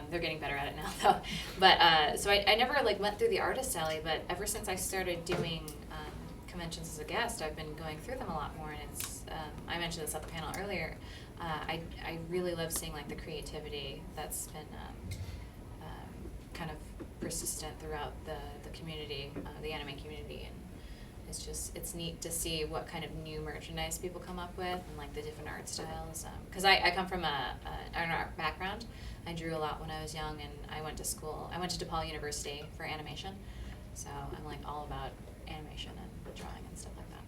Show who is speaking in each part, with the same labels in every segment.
Speaker 1: They're getting better at it now, though. But so I never like went through the artist alley, but ever since I started doing conventions as a guest, I've been going through them a lot more, and it's I mentioned this at the panel earlier. I really love seeing like the creativity that's been kind of persistent throughout the community, the anime community, and it's neat to see what kind of new merchandise people come up with and like the different art styles. Because I come from an art background. I drew a lot when I was young, and I went to school. I went to DePaul University for animation, so I'm like all about animation and drawing and stuff like that.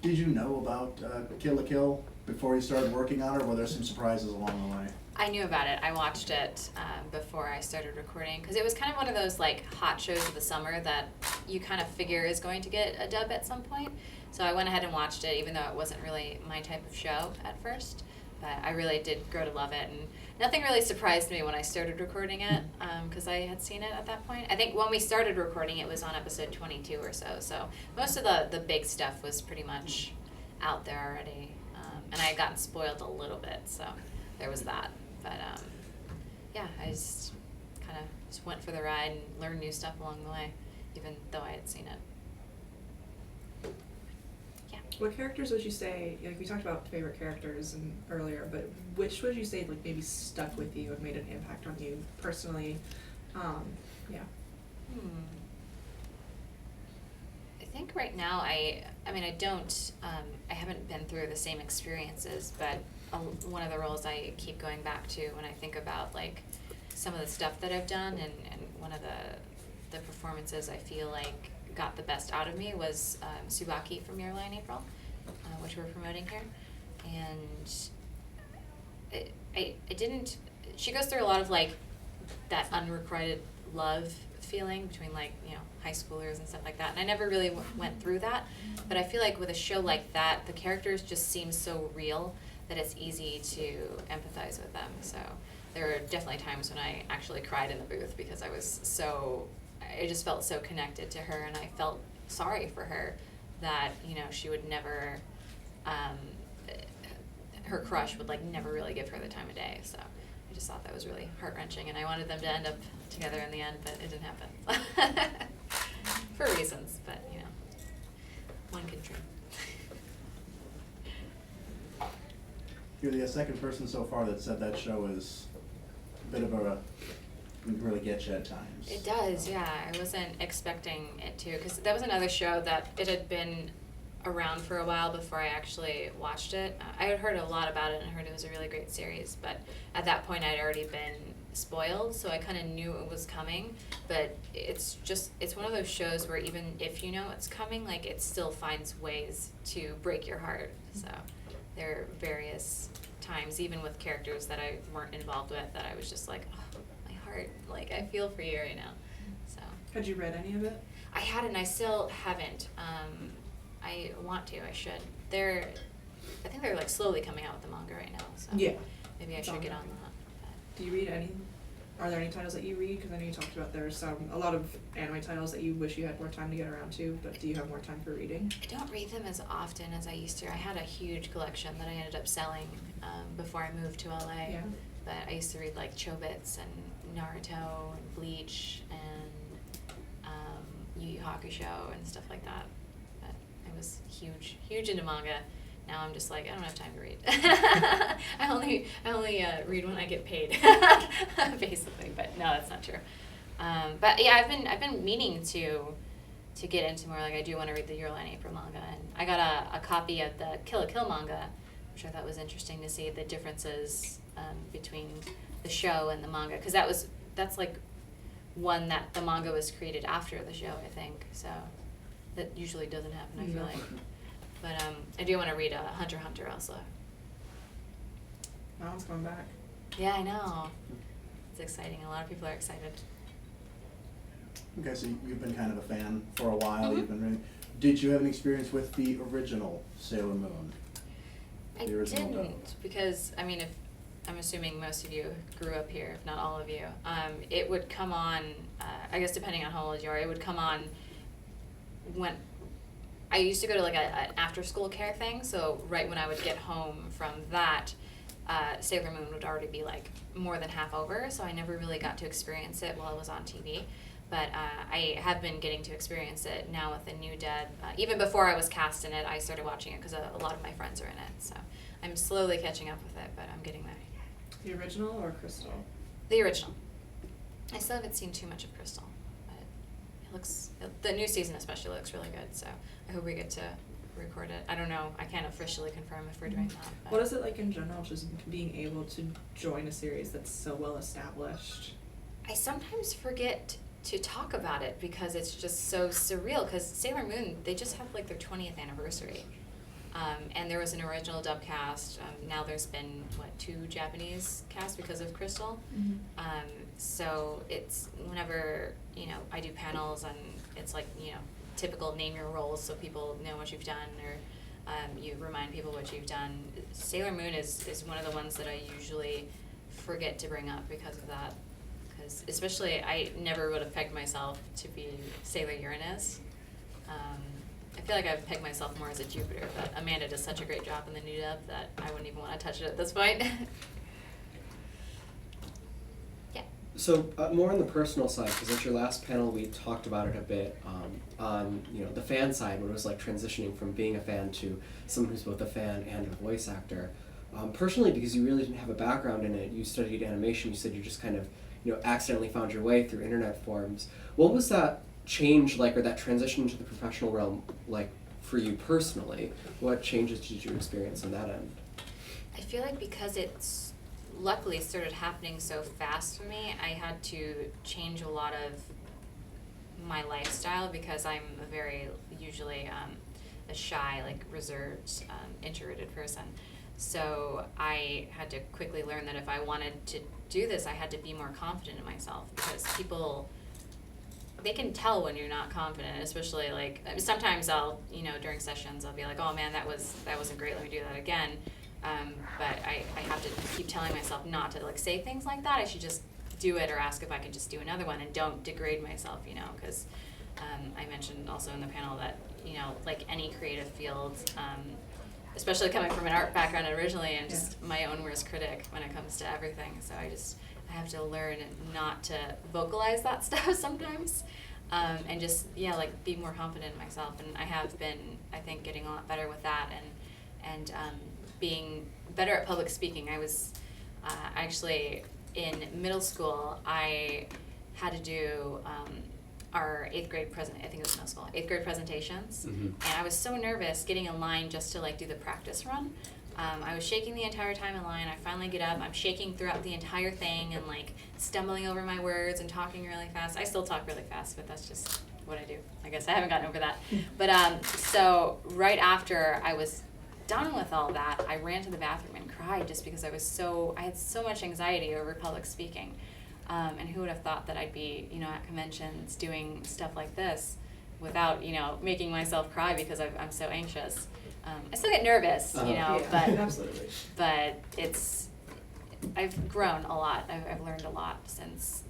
Speaker 2: Did you know about Kill la Kill before you started working on it, or were there some surprises along the way?
Speaker 1: I knew about it. I watched it before I started recording, because it was kind of one of those like hot shows of the summer that you kind of figure is going to get a dub at some point. So I went ahead and watched it, even though it wasn't really my type of show at first. But I really did grow to love it, and nothing really surprised me when I started recording it, because I had seen it at that point. I think when we started recording, it was on episode 22 or so. So most of the big stuff was pretty much out there already, and I had gotten spoiled a little bit, so there was that. But yeah, I just kind of just went for the ride and learned new stuff along the way, even though I had seen it. Yeah.
Speaker 3: What characters would you say, like we talked about favorite characters earlier, but which would you say like maybe stuck with you and made an impact on you personally? Yeah.
Speaker 1: I think right now I mean I don't, I haven't been through the same experiences, but one of the roles I keep going back to when I think about like some of the stuff that I've done, and one of the performances I feel like got the best out of me was Tsubaki from Your Lie in April, which we're promoting here. And I didn't, she goes through a lot of like that unrequited love feeling between like, you know, high schoolers and stuff like that, and I never really went through that, but I feel like with a show like that, the characters just seem so real that it's easy to empathize with them. So there are definitely times when I actually cried in the booth because I just felt so connected to her, and I felt sorry for her that, you know, she would never, her crush would like never really give her the time of day. So I just thought that was really heart-wrenching, and I wanted them to end up together in the end, but it didn't happen. For reasons, but you know, one can dream.
Speaker 2: You're the second person so far that said that show is a bit of a, can really get you at times.
Speaker 1: It does, yeah. I wasn't expecting it to, because that was another show that it had been around for a while before I actually watched it. I had heard a lot about it and heard it was a really great series, but at that point I'd already been spoiled, so I kind of knew it was coming. But it's one of those shows where even if you know it's coming, like it still finds ways to break your heart. So there are various times, even with characters that I weren't involved with, that I was just like, oh, my heart, like I feel for you right now. So.
Speaker 3: Had you read any of it?
Speaker 1: I hadn't. I still haven't. I want to. I should. I think they're like slowly coming out with the manga right now. So
Speaker 3: yeah.
Speaker 1: Maybe I should get on that.
Speaker 3: Do you read any? Are there any titles that you read? Because I know you talked about there's a lot of anime titles that you wish you had more time to get around to, but do you have more time for reading?
Speaker 1: I don't read them as often as I used to. I had a huge collection that I ended up selling before I moved to LA.
Speaker 3: Yeah.
Speaker 1: But I used to read like Chobits and Naruto and Bleach and Yu Yu Hakusho and stuff like that. But I was huge into manga. Now I'm just like, I don't have time to read. I only read when I get paid, basically. But no, that's not true. But yeah, I've been meaning to get into more. Like I do want to read the Your Lie in April manga, and I got a copy of the Kill la Kill manga, which I thought was interesting to see the differences between the show and the manga, because that's like one that the manga was created after the show, I think. So that usually doesn't happen, I feel like. But I do want to read Hunter x Hunter also.
Speaker 3: That one's coming back.
Speaker 1: Yeah, I know. It's exciting. A lot of people are excited.
Speaker 2: Okay, so you've been kind of a fan for a while.
Speaker 1: Mm-hmm.
Speaker 2: You've been really. Did you have an experience with the original Sailor Moon?
Speaker 1: I
Speaker 2: The original
Speaker 1: didn't,
Speaker 2: dub?
Speaker 1: because I mean, if I'm assuming most of you grew up here, if not all of you, it would come on. I guess depending on how old you are, it would come on when I used to go to like an after-school care thing, so right when I would get home from that, Sailor Moon would already be like more than half over, so I never really got to experience it while it was on TV. But I have been getting to experience it now with the new dub. Even before I was cast in it, I started watching it because a lot of my friends are in it. So I'm slowly catching up with it, but I'm getting there.
Speaker 3: The original or Crystal?
Speaker 1: The original. I still haven't seen too much of Crystal, but it looks, the new season especially looks really good. So I hope we get to record it. I don't know. I can't officially confirm if we're doing that. But
Speaker 3: What is it like in general, just being able to join a series that's so well established?
Speaker 1: I sometimes forget to talk about it because it's just so surreal, because Sailor Moon, they just had like their 20th anniversary. And there was an original dub cast. Now there's been, 2 Japanese casts because of Crystal. So it's whenever, I do panels and it's like, typical name your roles so people know what you've done, or you remind people what you've done. Sailor Moon is one of the ones that I usually forget to bring up because of that. Because especially, I never would have pegged myself to be Sailor Uranus. I feel like I've pegged myself more as a Jupiter, but Amanda does such a great job in the new dub that I wouldn't even want to touch it at this point. Yeah.
Speaker 4: So more on the personal side, because at your last panel we talked about it a bit on the fan side, when it was like transitioning from being a fan to someone who's both a fan and a voice actor. Personally, because you really didn't have a background in it, you studied animation. You said you just kind of accidentally found your way through internet forums. What was that change like, or that transition into the professional realm like for you personally? What changes did you experience on that end?
Speaker 1: I feel like because it's luckily started happening so fast for me, I had to change a lot of my lifestyle, because I'm a very usually a shy, like reserved, introverted person. So I had to quickly learn that if I wanted to do this, I had to be more confident in myself, because people, they can tell when you're not confident, especially like, sometimes I'll, during sessions, I'll be like, oh man, that wasn't great, let me do that again. But I have to keep telling myself not to like say things like that. I should just do it, or ask if I could just do another one, and don't degrade myself, because I mentioned also in the panel that, like any creative field, especially coming from an art background originally, and just my own worst critic when it comes to everything. So I have to learn not to vocalize that stuff sometimes, and just, like be more confident in myself. And I have been, I think, getting a lot better with that, and being better at public speaking. I was actually in middle school, I had to do our 8th grade I think it was middle school, 8th grade presentations. And I was so nervous getting in line just to like do the practice run. I was shaking the entire time in line. I finally get up, I'm shaking throughout the entire thing and like stumbling over my words and talking really fast. I still talk really fast, but that's just what I do. I guess I haven't gotten over that. But so right after I was done with all that, I ran to the bathroom and cried, just because I had so much anxiety over public speaking. And who would have thought that I'd be, at conventions doing stuff like this without, making myself cry because I'm so anxious. I still get nervous, but
Speaker 3: Absolutely.
Speaker 1: But I've grown a lot. I've learned a lot since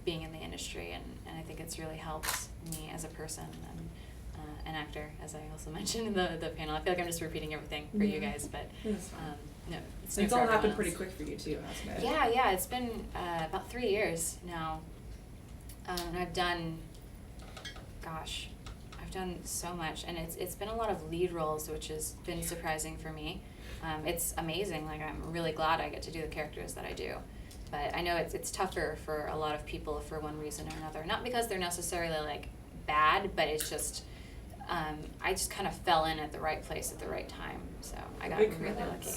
Speaker 1: being in the industry, and I think it's really helped me as a person and an actor, as I also mentioned in the panel. I feel like I'm just repeating everything for you guys, but no,
Speaker 3: it's all happened pretty quick for you too, hasn't it?
Speaker 1: Yeah, it's been about 3 years now, and I've done so much, and it's been a lot of lead roles, which has been surprising for me. It's amazing. Like, I'm really glad I get to do the characters that I do, but I know it's tougher for a lot of people for one reason or another. Not because they're necessarily like bad, but it's just I just kind of fell in at the right place at the right time, so I got really lucky.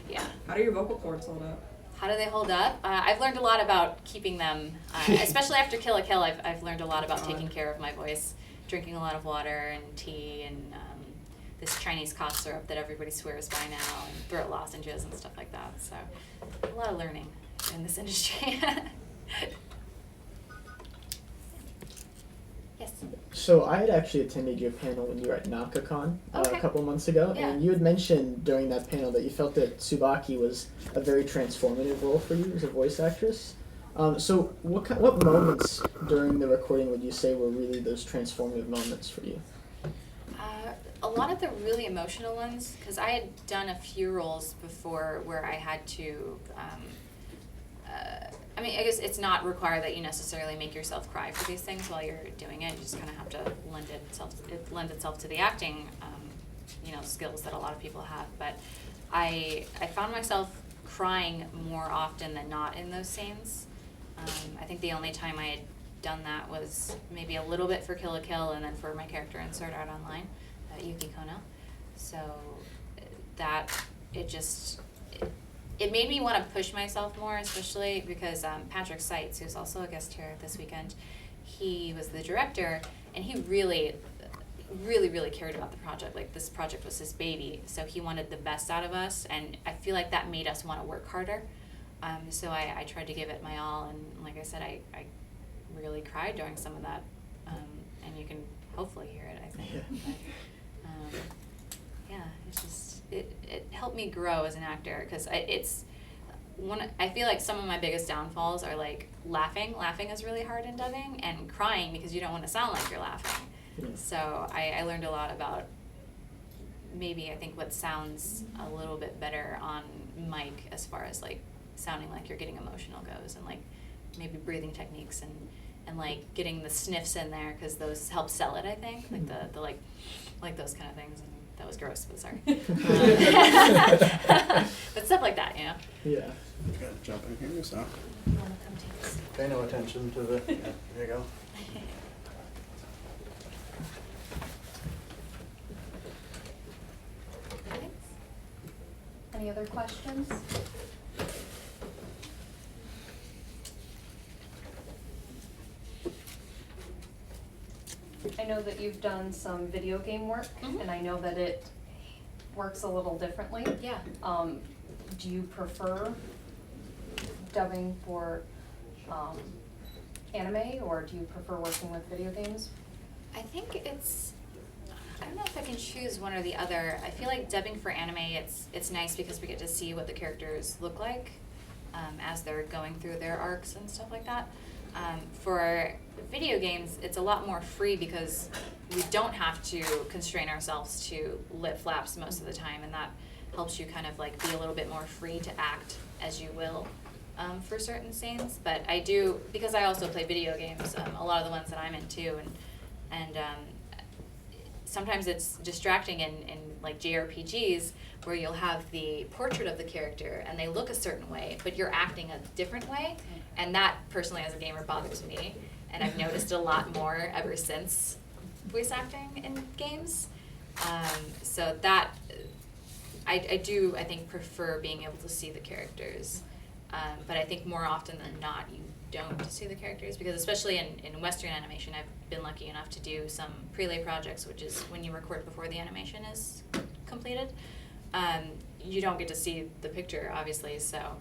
Speaker 1: Yeah.
Speaker 3: How do your vocal cords hold up?
Speaker 1: How do they hold up? I've learned a lot about keeping them, especially after Kill la Kill. I've learned a lot about taking care of my voice, drinking a lot of water and tea, and this Chinese cough syrup that everybody swears by now, and throat lozenges and stuff like that. So a lot of learning in this industry. Yes.
Speaker 5: So I had actually attended your panel when you were at NakaCon a couple months ago,
Speaker 1: Yeah.
Speaker 5: and you had mentioned during that panel that you felt that Tsubaki was a very transformative role for you as a voice actress. So what moments during the recording would you say were really those transformative moments for you?
Speaker 1: a lot of the really emotional ones, because I had done a few roles before where I had to, I mean, I guess it's not required that you necessarily make yourself cry for these things while you're doing it. You just kind of have to lend itself to the acting, skills that a lot of people have. But I found myself crying more often than not in those scenes. I think the only time I had done that was maybe a little bit for Kill la Kill, and then for my character in Sword Art Online, Yuki Kono. So that it made me want to push myself more, especially because Patrick Seitz, who's also a guest here this weekend, he was the director, and he really cared about the project. Like, this project was his baby, so he wanted the best out of us, and I feel like that made us want to work harder. So I tried to give it my all, and like I said, I really cried during some of that, and you can hopefully hear it, I think.
Speaker 5: Yeah.
Speaker 1: But, yeah, it's just, it helped me grow as an actor, because I feel like some of my biggest downfalls are like laughing is really hard in dubbing, and crying because you don't want to sound like you're laughing.
Speaker 5: Yeah.
Speaker 1: So I learned a lot about maybe I think what sounds a little bit better on mic as far as like sounding like you're getting emotional goes, and like maybe breathing techniques and like getting the sniffs in there, because those help sell it, I think, like the like those kind of things. And that was gross, but sorry. But stuff like that,
Speaker 5: Yeah.
Speaker 2: You gotta jump in here, so.
Speaker 1: You wanna come take this?
Speaker 2: Pay no attention to the, there you go.
Speaker 1: Thanks.
Speaker 6: Any other questions? I know that you've done some video game work,
Speaker 1: Mhm.
Speaker 6: and I know that it works a little differently.
Speaker 1: Yeah.
Speaker 6: Do you prefer dubbing for anime, or do you prefer working with video games?
Speaker 1: I think I don't know if I can choose one or the other. I feel like dubbing for anime, it's nice because we get to see what the characters look like as they're going through their arcs and stuff like that. For video games, it's a lot more free because we don't have to constrain ourselves to lip flaps most of the time, and that helps you kind of like be a little bit more free to act as you will for certain scenes. But I do, because I also play video games, a lot of the ones that I'm into, and sometimes it's distracting in like JRPGs where you'll have the portrait of the character and they look a certain way, but you're acting a different way, and that personally as a gamer bothers me, and I've noticed a lot more ever since voice acting in games. So that I do, I think, prefer being able to see the characters, but I think more often than not you don't see the characters, because especially in Western animation, I've been lucky enough to do some prelay projects, which is when you record before the animation is completed. You don't get to see the picture, obviously, so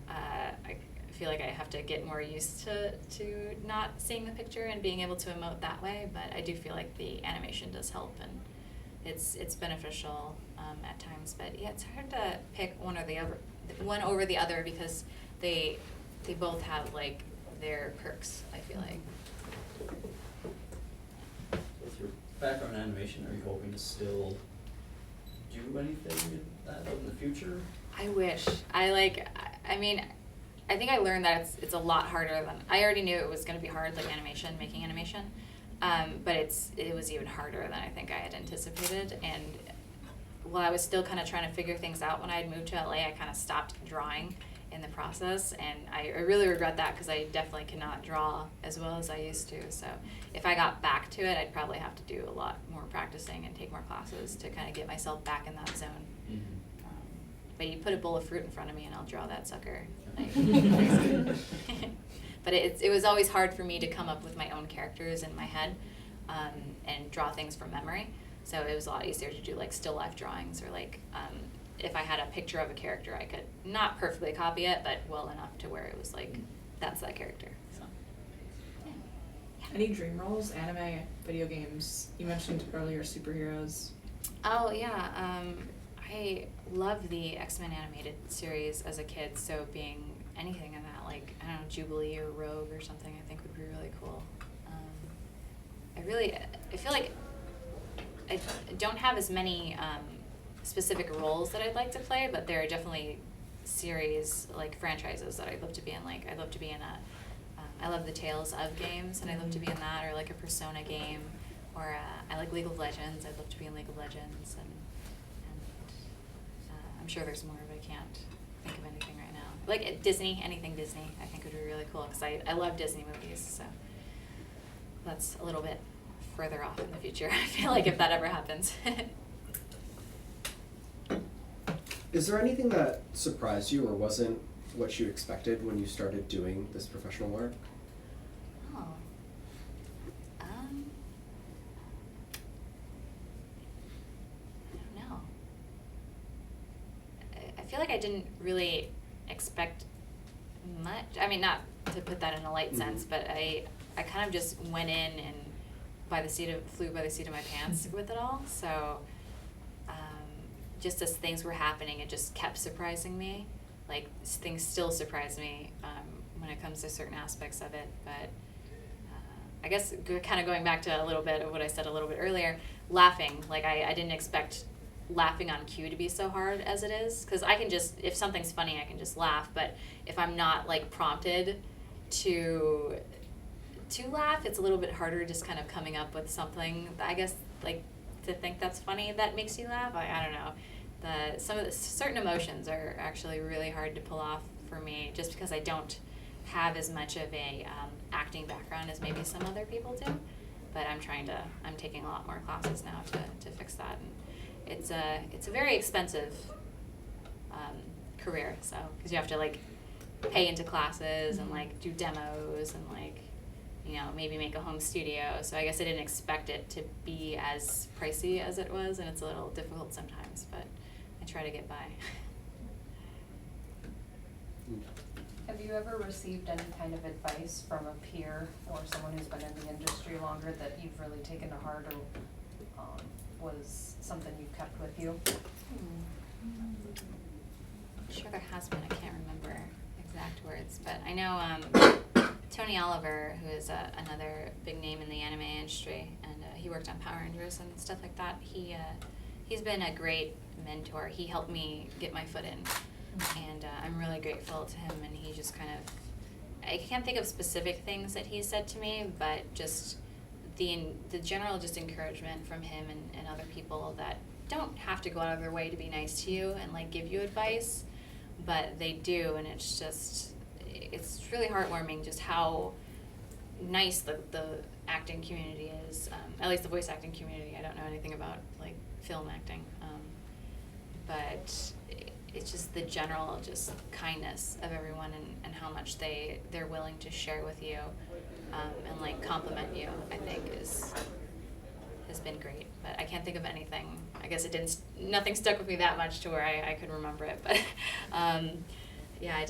Speaker 1: I feel like I have to get more used to not seeing the picture and being able to emote that way, but I do feel like the animation does help, and it's beneficial at times. But yeah, it's hard to pick one over the other because they both have like their perks, I feel like.
Speaker 7: With your background in animation, are you hoping to still do anything in that in the future?
Speaker 1: I wish. I mean, I think I learned that it's a lot harder than, I already knew it was going to be hard, like making animation, but it was even harder than I think I had anticipated. And while I was still kind of trying to figure things out when I had moved to LA, I kind of stopped drawing in the process, and I really regret that because I definitely cannot draw as well as I used to. So if I got back to it, I'd probably have to do a lot more practicing and take more classes to kind of get myself back in that zone.
Speaker 7: Mm-hmm.
Speaker 1: But you put a bowl of fruit in front of me and I'll draw that sucker. But it was always hard for me to come up with my own characters in my head and draw things from memory. So it was a lot easier to do like still life drawings, or like if I had a picture of a character, I could not perfectly copy it, but well enough to where it was like, that's that character. So, yeah.
Speaker 3: Any dream roles, anime, video games? You mentioned earlier superheroes.
Speaker 1: Oh yeah, I loved the X-Men animated series as a kid, so being anything in that, like, I don't know, Jubilee or Rogue or something, I think would be really cool. I feel like I don't have as many specific roles that I'd like to play, but there are definitely series, like franchises that I'd love to be in. Like I'd love to be in I love the Tales of games, and I'd love to be in that, or like a Persona game, or I like League of Legends. I'd love to be in League of Legends, and I'm sure there's more, but I can't think of anything right now. Like Disney, anything Disney, I think would be really cool, because I love Disney movies, so that's a little bit further off in the future, I feel like, if that ever happens.
Speaker 4: Is there anything that surprised you or wasn't what you expected when you started doing this professional work?
Speaker 1: Oh. I don't know. I feel like I didn't really expect much. I mean, not to put that in a light sense, but I kind of just went in and flew by the seat of my pants with it all. So just as things were happening, it just kept surprising me. Like, things still surprise me when it comes to certain aspects of it. But I guess kind of going back to a little bit of what I said a little bit earlier, laughing. Like, I didn't expect laughing on cue to be so hard as it is. Because I can just, if something's funny, I can just laugh. But if I'm not, like, prompted to laugh, it's a little bit harder just kind of coming up with something, I guess, like, to think that's funny that makes you laugh. I don't know. Some of the certain emotions are actually really hard to pull off for me, just because I don't have as much of a acting background as maybe some other people do. But I'm taking a lot more classes now to fix that. And it's a very expensive career, so, because you have to, like, pay into classes and, like, do demos and, like, you know, maybe make a home studio. So I guess I didn't expect it to be as pricey as it was, and it's a little difficult sometimes, but I try to get by.
Speaker 6: Have you ever received any kind of advice from a peer or someone who's been in the industry longer that you've really taken to heart, or was something you've kept with you?
Speaker 1: I'm sure there has been. I can't remember exact words, but I know Tony Oliver, who is another big name in the anime industry, and he worked on Power Rangers and stuff like that. He's been a great mentor. He helped me get my foot in, and I'm really grateful to him. And he just kind of, I can't think of specific things that he said to me, but just the general just encouragement from him and other people that don't have to go out of their way to be nice to you and, like, give you advice, but they do, and it's really heartwarming just how nice the acting community is, at least the voice acting community. I don't know anything about, like, film acting, but it's just the general just kindness of everyone, and how much they're willing to share with you, and, like, compliment you, I think has been great. But I can't think of anything. I guess nothing stuck with me that much to where I could remember it, but yeah, I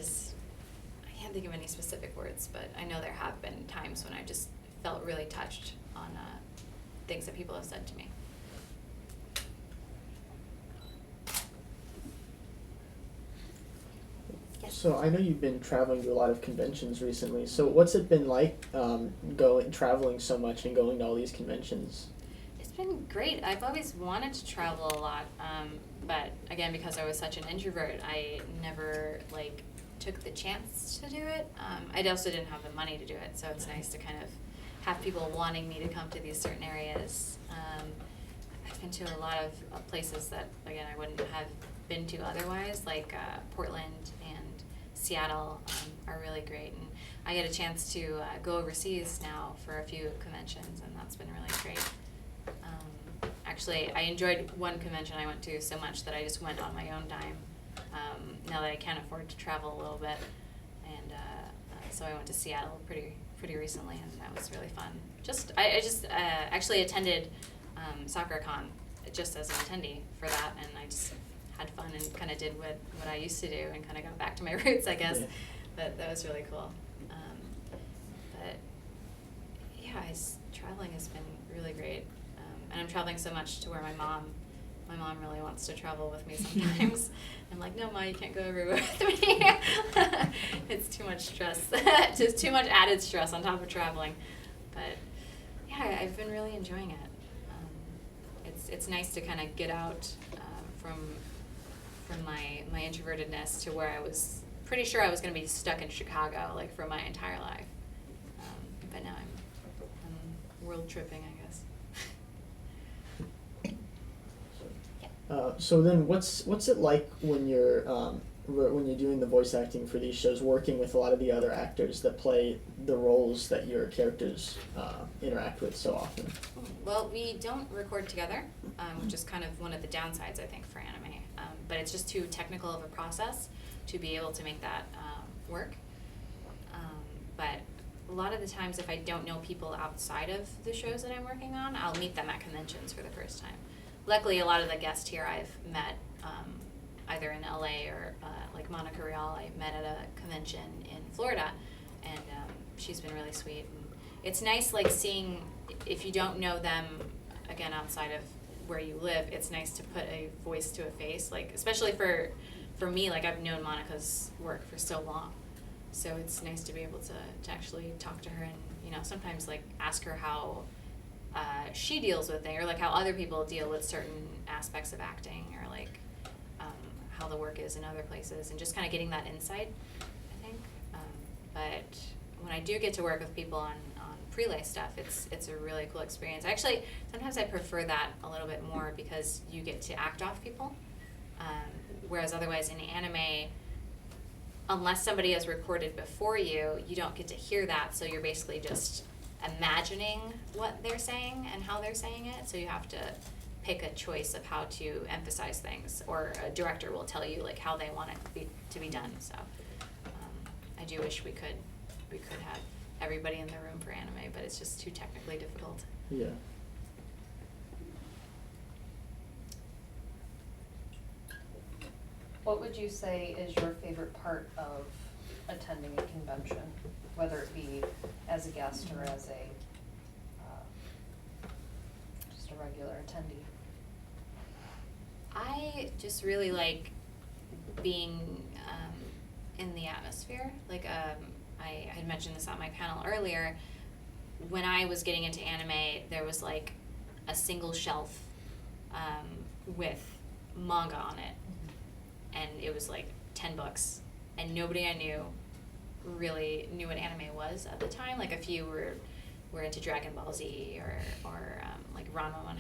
Speaker 1: can't think of any specific words, but I know there have been times when I just felt really touched on things that people have said to me. Yes.
Speaker 5: So I know you've been traveling to a lot of conventions recently. So what's it been like traveling so much and going to all these conventions?
Speaker 1: It's been great. I've always wanted to travel a lot, but again, because I was such an introvert, I never, like, took the chance to do it. I also didn't have the money to do it, so it's nice to kind of have people wanting me to come to these certain areas. I've been to a lot of places that, again, I wouldn't have been to otherwise, like Portland and Seattle are really great. And I get a chance to go overseas now for a few conventions, and that's been really great. Actually, I enjoyed one convention I went to so much that I just went on my own dime, now that I can't afford to travel a little bit. And so I went to Seattle pretty recently, and that was really fun. I just actually attended SoccerCon just as an attendee for that, and I just had fun and kind of did what I used to do and kind of got back to my roots, I guess.
Speaker 5: Yeah.
Speaker 1: That was really cool. But yeah, traveling has been really great. And I'm traveling so much to where my mom really wants to travel with me sometimes. I'm like, no, Ma, you can't go everywhere with me. It's too much stress. Just too much added stress on top of traveling. But yeah, I've been really enjoying it. it's nice to kind of get out from my introvertedness to where I was pretty sure I was going to be stuck in Chicago like for my entire life. But now I'm world tripping, I guess.
Speaker 5: So then, what's it like when you're doing the voice acting for these shows, working with a lot of the other actors that play the roles that your characters interact with so often?
Speaker 1: Well, we don't record together, which is kind of one of the downsides, I think, for anime. But it's just too technical of a process to be able to make that work. But a lot of the times, if I don't know people outside of the shows that I'm working on, I'll meet them at conventions for the first time. Luckily, a lot of the guests here I've met either in LA or like Monica Real, I met at a convention in Florida, and she's been really sweet. And it's nice, like, seeing, if you don't know them, again, outside of where you live, it's nice to put a voice to a face, like, especially for me, like, I've known Monica's work for so long, so it's nice to be able to actually talk to her and, you know, sometimes, like, ask her how she deals with it, or like how other people deal with certain aspects of acting, or like how the work is in other places, and just kind of getting that insight, I think. But when I do get to work with people on prelay stuff, it's a really cool experience. Actually, sometimes I prefer that a little bit more because you get to act off people, whereas otherwise in anime, unless somebody has recorded before you, you don't get to hear that, so you're basically just imagining what they're saying and how they're saying it, so you have to pick a choice of how to emphasize things, or a director will tell you like how they want it to be done. So I do wish we could have everybody in the room for anime, but it's just too technically difficult.
Speaker 5: Yeah.
Speaker 6: What would you say is your favorite part of attending a convention, whether it be as a guest or as just a regular attendee?
Speaker 1: I just really like being in the atmosphere. Like I had mentioned this on my panel earlier. When I was getting into anime, there was like a single shelf with manga on it, and it was like 10 books, and nobody I knew really knew what anime was at the time. Like a few were into Dragon Ball Z or like Ranma 1/2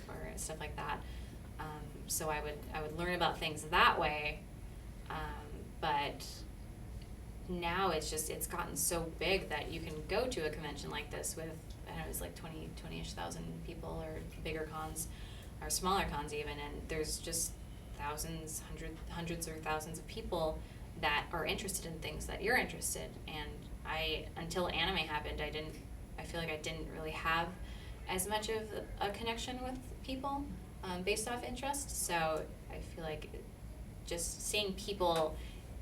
Speaker 1: or stuff like that. So I would learn about things that way, but now it's gotten so big that you can go to a convention like this with, I don't know, it's like 20-ish thousand people, or bigger cons or smaller cons even, and there's just thousands, hundreds or thousands of people that are interested in things that you're interested. And until anime happened, I feel like I didn't really have as much of a connection with people based off interest. So I feel like just seeing people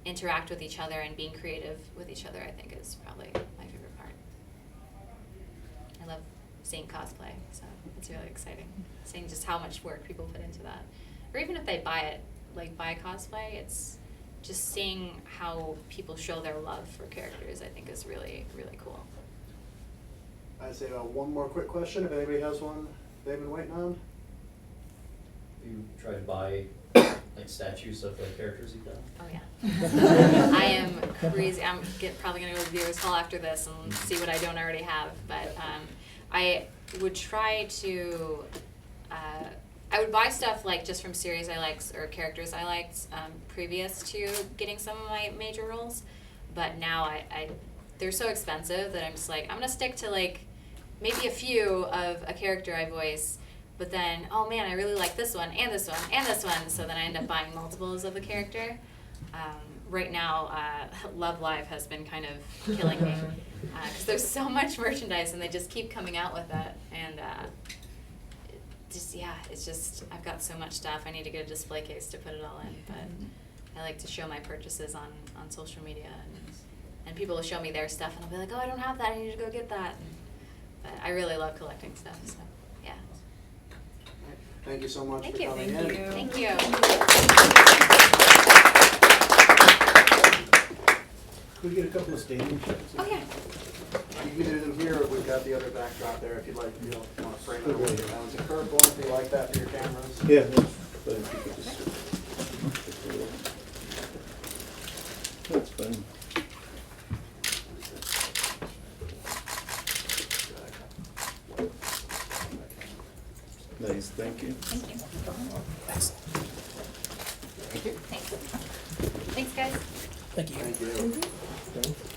Speaker 1: interact with each other and being creative with each other, I think, is probably my favorite part. I love seeing cosplay, so it's really exciting. Seeing just how much work people put into that. Or even if they buy it, like buy cosplay, it's just seeing how people show their love for characters, I think, is really, really cool.
Speaker 2: I'd say one more quick question, if anybody has one they've been waiting on.
Speaker 7: You try to buy like statues of the characters you've done?
Speaker 1: Oh yeah. I am crazy. I'm probably gonna go to the viewers hall after this and see what I don't already have. But I would try to. I would buy stuff like just from series I liked or characters I liked previous to getting some of my major roles. But now they're so expensive that I'm just like, I'm gonna stick to like maybe a few of a character I voice. But then, oh man, I really like this one, and this one, and this one, so then I end up buying multiples of a character. Right now, Love Live has been kind of killing me, because there's so much merchandise, and they just keep coming out with it, and it's just, I've got so much stuff, I need to get a display case to put it all in, but I like to show my purchases on social media, and people will show me their stuff, and I'll be like, oh, I don't have that, I need to go get that, but I really love collecting stuff, so. Yeah.
Speaker 2: Thank you so much
Speaker 1: Thank
Speaker 2: for
Speaker 1: you.
Speaker 2: coming
Speaker 3: Thank
Speaker 2: in.
Speaker 3: you.
Speaker 1: Thank you.
Speaker 2: Could we get a couple of stadium shots?
Speaker 1: Oh, yeah.
Speaker 2: You can do them here, or we've got the other backdrop there if you'd like, you know, want to frame it away. That one's a curved one, if you like that for your cameras.
Speaker 8: Yeah, but if you could just. That's fine. Nice, thank you.
Speaker 1: Thank you.
Speaker 2: Thank you.
Speaker 1: Thanks. Thanks, guys.
Speaker 2: Thank you.